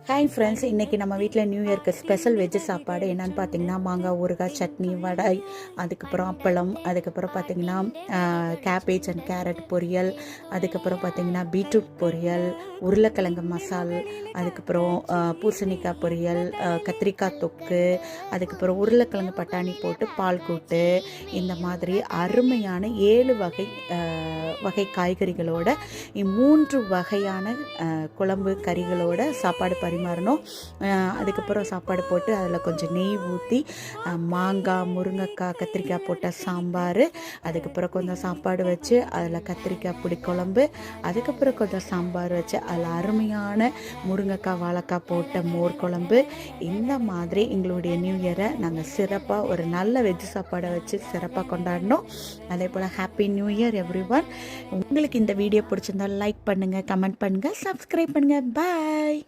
Hi friends, இன்றைக்கி நம்ம வீட்டில் நியூ இயர்க்கு ஸ்பெஷல் வெஜ்ஜு சாப்பாடு என்னென்னு பார்த்தீங்கன்னா மாங்காய் ஊறுகாய் சட்னி வடை, அதுக்கப்புறம் அப்பளம், அதுக்கப்புறம் பார்த்தீங்கன்னா கேபேஜ் அண்ட் கேரட் பொரியல், அதுக்கப்புறம் பார்த்தீங்கன்னா பீட்ரூட் பொரியல், உருளைக்கிழங்கு மசால், அதுக்கப்புறம் பூசணிக்காய் பொரியல், கத்திரிக்காய் தொக்கு, அதுக்கப்புறம் உருளைக்கிழங்கு பட்டாணி போட்டு பால் கூட்டு, இந்த மாதிரி அருமையான 7 வகை காய்கறிகளோட 3 வகையான குழம்பு கறிகளோட சாப்பாடு பரிமாறணும். அதுக்கப்புறம் சாப்பாடு போட்டு அதில் கொஞ்சம் நெய் ஊற்றி மாங்காய், முருங்கைக்காய், கத்திரிக்காய் போட்ட சாம்பார், அதுக்கப்புறம் கொஞ்சம் சாப்பாடு வச்சு அதில் கத்திரிக்காய் புளிக்குழம்பு, அதுக்கப்புறம் கொஞ்சம் சாம்பார் வச்சு அதில் அருமையான முருங்கைக்காய் வாழைக்காய் போட்ட மோர் குழம்பு. இந்த மாதிரி எங்களுடைய நியூ இயரை நாங்கள் சிறப்பாக ஒரு நல்ல வெஜ் சாப்பாடை வச்சு சிறப்பாக கொண்டாடினோம். அதே போல் ஹாப்பி நியூ இயர் எவ்ரிவன். உங்களுக்கு இந்த வீடியோ பிடிச்சிருந்தால் லைக் பண்ணுங்கள், கமெண்ட் பண்ணுங்கள், சப்ஸ்கிரைப் பண்ணுங்கள். பாய்.